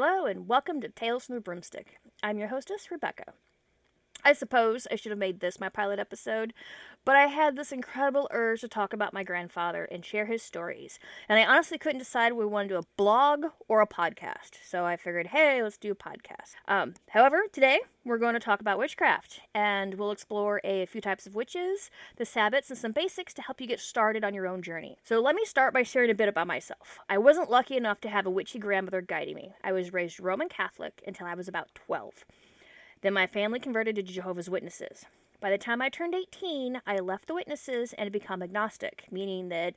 Hello and welcome to Tales from the Broomstick. I'm your hostess, Rebecca. I suppose I should have made this my pilot episode, but I had this incredible urge to talk about my grandfather and share his stories, and I honestly couldn't decide if we wanted to do a blog or a podcast, so I figured, hey, let's do a podcast. However, today we're going to talk about witchcraft, and we'll explore a few types of witches, the sabbats, and some basics to help you get started on your own journey. So let me start by sharing a bit about myself. I wasn't lucky enough to have a witchy grandmother guiding me. I was raised Roman Catholic until I was about 12. Then my family converted to Jehovah's Witnesses. By the time I turned 18, I left the Witnesses and had become agnostic, meaning that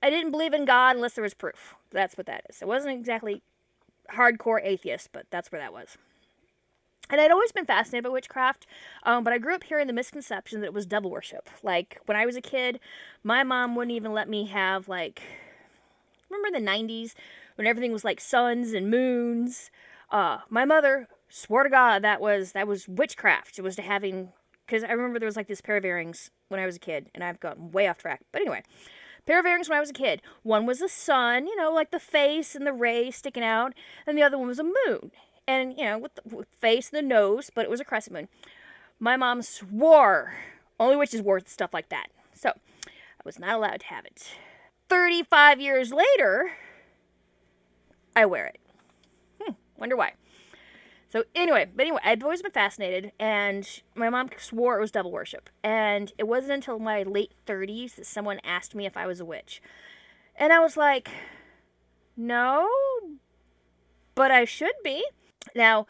I didn't believe in God unless there was proof. That's what that is. It wasn't exactly hardcore atheist, but that's where that was. And I'd always been fascinated by witchcraft, but I grew up hearing the misconception that it was devil worship. Like, when I was a kid, my mom wouldn't even let me have, remember in the 90s when everything was like suns and moons? My mother swore to God that was witchcraft. It was to having, because I remember there was like this pair of earrings when I was a kid, and I've gotten way off track. But anyway, pair of earrings when I was a kid. One was a sun, like the face and the ray sticking out, and the other one was a moon. And, with the face and the nose, but it was a crescent moon. My mom swore only witches wore stuff like that. So, I was not allowed to have it. 35 years later, I wear it. Wonder why. So anyway, I've always been fascinated, and my mom swore it was devil worship. And it wasn't until my late 30s that someone asked me if I was a witch. And I was like, no, but I should be. Now,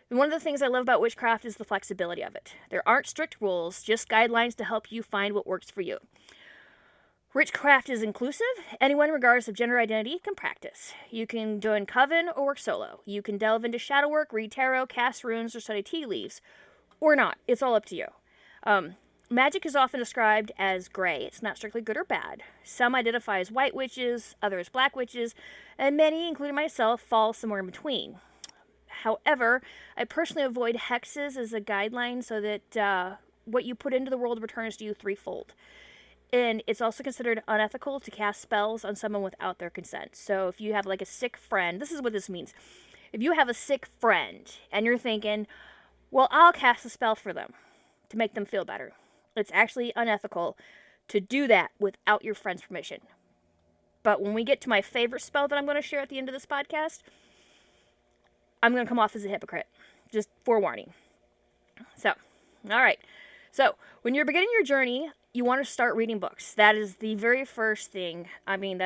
one of the things I love about witchcraft is the flexibility of it. There aren't strict rules, just guidelines to help you find what works for you. Witchcraft is inclusive. Anyone, regardless of gender identity, can practice. You can join coven or work solo. You can delve into shadow work, read tarot, cast runes, or study tea leaves. Or not. It's all up to you. Magic is often described as gray. It's not strictly good or bad. Some identify as white witches, others black witches, and many, including myself, fall somewhere in between. However, I personally avoid hexes as a guideline so that what you put into the world returns to you threefold. And it's also considered unethical to cast spells on someone without their consent. So if you have like a sick friend, this is what this means. If you have a sick friend and you're thinking, well, I'll cast a spell for them to make them feel better. It's actually unethical to do that without your friend's permission. But when we get to my favorite spell that I'm going to share at the end of this podcast, I'm going to come off as a hypocrite. Just forewarning. So, all right. So, when you're beginning your journey, you want to start reading books. That is the very first thing. I mean,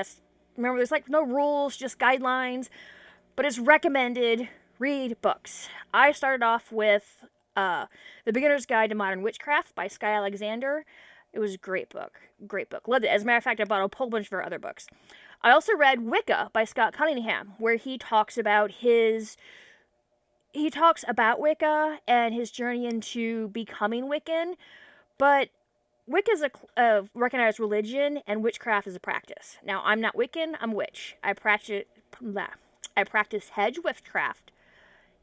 remember, there's like no rules, just guidelines, but it's recommended. Read books. I started off with The Beginner's Guide to Modern Witchcraft by Skye Alexander. It was a great book. Great book. Loved it. As a matter of fact, I bought a whole bunch of her other books. I also read Wicca by Cunningham, where he talks about Wicca and his journey into becoming Wiccan, but Wicca is a recognized religion, and witchcraft is a practice. Now, I'm not Wiccan, I'm a witch. I practice hedge witchcraft.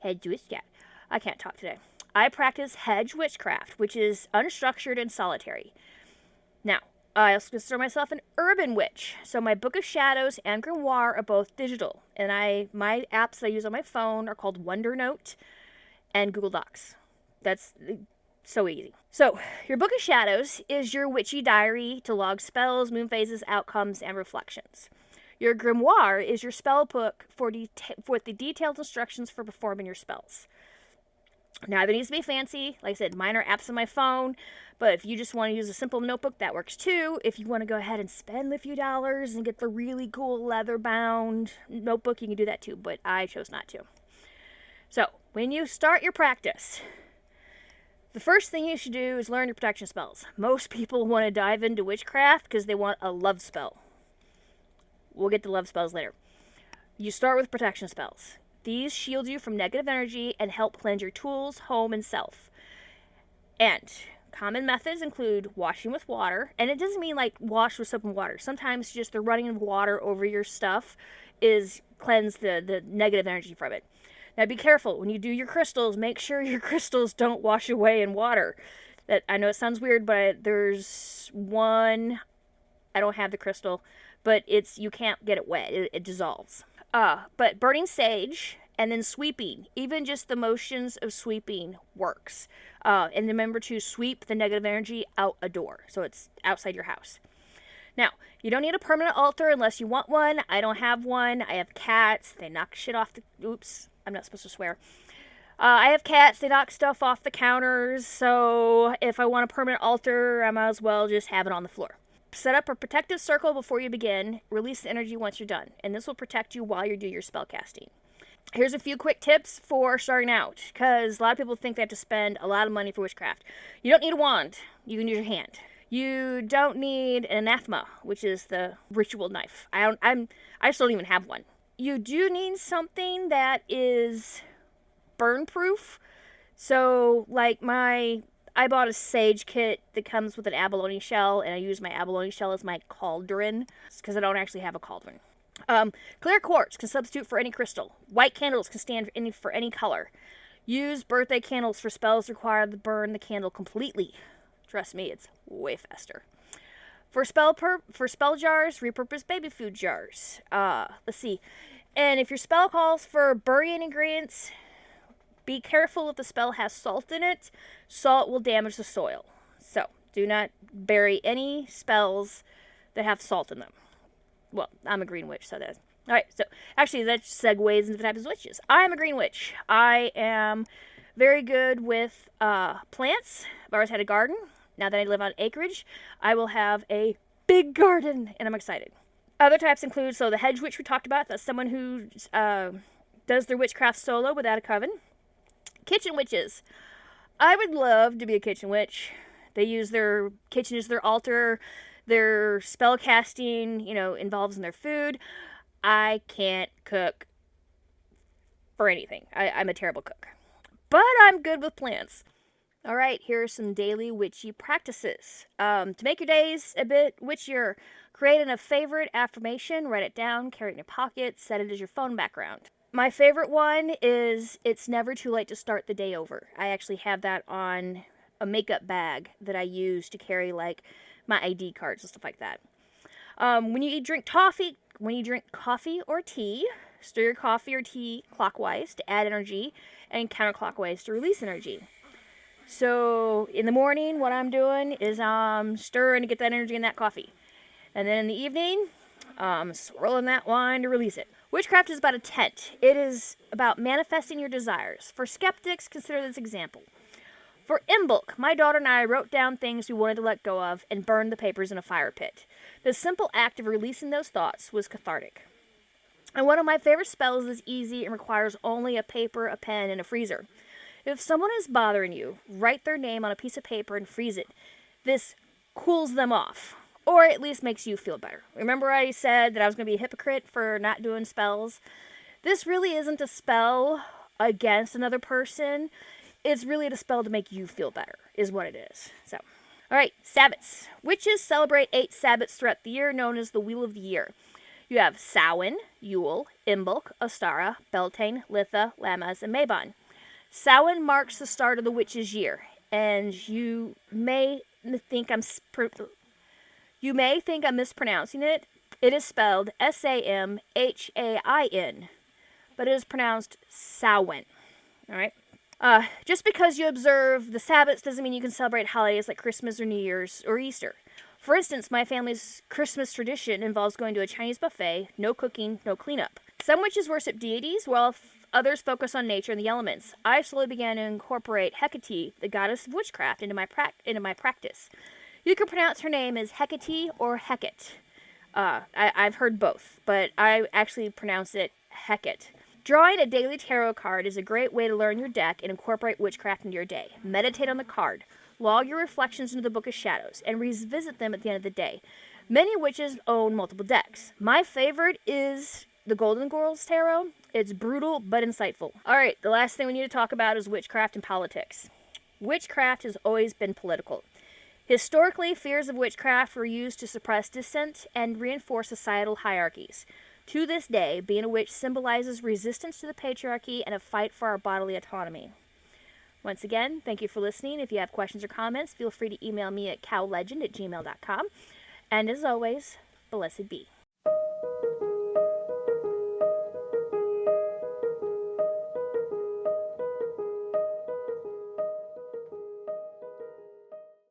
I can't talk today. I practice hedge witchcraft, which is unstructured and solitary. Now, I also consider myself an urban witch. So my Book of Shadows and Grimoire are both digital. And my apps that I use on my phone are called OneNote and Google Docs. That's so easy. So, your Book of Shadows is your witchy diary to log spells, moon phases, outcomes, and reflections. Your Grimoire is your spell book for the detailed instructions for performing your spells. Neither needs to be fancy. Like I said, mine are apps on my phone, but if you just want to use a simple notebook, that works too. If you want to go ahead and spend a few dollars and get the really cool leather-bound notebook, you can do that too, but I chose not to. So, when you start your practice, the first thing you should do is learn your protection spells. Most people want to dive into witchcraft because they want a love spell. We'll get to love spells later. You start with protection spells. These shield you from negative energy and help cleanse your tools, home, and self. And common methods include washing with water. And it doesn't mean like wash with soap and water. Sometimes just the running of water over your stuff is cleanse the negative energy from it. Now be careful, when you do your crystals, make sure your crystals don't wash away in water. I know it sounds weird, but there's one, I don't have the crystal, but you can't get it wet, it dissolves. But burning sage and then sweeping, even just the motions of sweeping works. And remember to sweep the negative energy out a door, so it's outside your house. Now, you don't need a permanent altar unless you want one. I don't have one. I have cats. They knock shit off the... Oops, I'm not supposed to swear. I have cats. They knock stuff off the counters, so if I want a permanent altar, I might as well just have it on the floor. Set up a protective circle before you begin. Release the energy once you're done, and this will protect you while you do your spell casting. Here's a few quick tips for starting out, because a lot of people think they have to spend a lot of money for witchcraft. You don't need a wand. You can use your hand. You don't need an anathema, which is the ritual knife. I still don't even have one. You do need something that is burn proof. So, like I bought a sage kit that comes with an abalone shell, and I use my abalone shell as my cauldron, because I don't actually have a cauldron. Clear quartz can substitute for any crystal. White candles can stand for any color. Use birthday candles for spells required to burn the candle completely. Trust me, it's way faster. For spell jars, repurpose baby food jars. Let's see. And if your spell calls for burying ingredients, be careful if the spell has salt in it. Salt will damage the soil. So, do not bury any spells that have salt in them. Well, I'm a green witch, so that's... Alright, so actually that segues into the types of witches. I'm a green witch. I am very good with plants. I've always had a garden. Now that I live on acreage, I will have a big garden, and I'm excited. Other types include, so the hedge witch we talked about, that's someone who does their witchcraft solo without a coven. Kitchen witches. I would love to be a kitchen witch. They use their kitchen as their altar. Their spell casting, involves in their food. I can't cook for anything. I'm a terrible cook. But I'm good with plants. All right, here are some daily witchy practices. To make your days a bit witchier, create a favorite affirmation, write it down, carry it in your pocket, set it as your phone background. My favorite one is, it's never too late to start the day over. I actually have that on a makeup bag that I use to carry, my ID cards and stuff like that. When you drink coffee or tea, stir your coffee or tea clockwise to add energy and counterclockwise to release energy. So in the morning, what I'm doing is I'm stirring to get that energy in that coffee. And then in the evening, swirling that wine to release it. Witchcraft is about a tent. It is about manifesting your desires. For skeptics, consider this example. For Imbolc, my daughter and I wrote down things we wanted to let go of and burned the papers in a fire pit. The simple act of releasing those thoughts was cathartic. And one of my favorite spells is easy and requires only a paper, a pen, and a freezer. If someone is bothering you, write their name on a piece of paper and freeze it. This cools them off, or at least makes you feel better. Remember I said that I was going to be a hypocrite for not doing spells? This really isn't a spell against another person. It's really a spell to make you feel better, is what it is. So, alright, Sabbats. Witches celebrate 8 Sabbats throughout the year, known as the Wheel of the Year. You have Samhain, Yule, Imbolc, Ostara, Beltane, Litha, Lammas, and Mabon. Samhain marks the start of the witch's year, and you may think I'm mispronouncing it. It is spelled Samhain, but it is pronounced Samhain. All right. Just because you observe the Sabbats doesn't mean you can celebrate holidays like Christmas or New Year's or Easter. For instance, my family's Christmas tradition involves going to a Chinese buffet, no cooking, no cleanup. Some witches worship deities, while others focus on nature and the elements. I slowly began to incorporate Hecate, the goddess of witchcraft, into my practice. You can pronounce her name as Hecate or Hecate. I've heard both, but I actually pronounce it Hecate. Drawing a daily tarot card is a great way to learn your deck and incorporate witchcraft into your day. Meditate on the card. Log your reflections into the Book of Shadows and revisit them at the end of the day. Many witches own multiple decks. My favorite is the Golden Girls Tarot. It's brutal but insightful. Alright, the last thing we need to talk about is witchcraft and politics. Witchcraft has always been political. Historically, fears of witchcraft were used to suppress dissent and reinforce societal hierarchies. To this day, being a witch symbolizes resistance to the patriarchy and a fight for our bodily autonomy. Once again, thank you for listening. If you have questions or comments, feel free to email me at cowlegend@gmail.com. And as always, blessed be.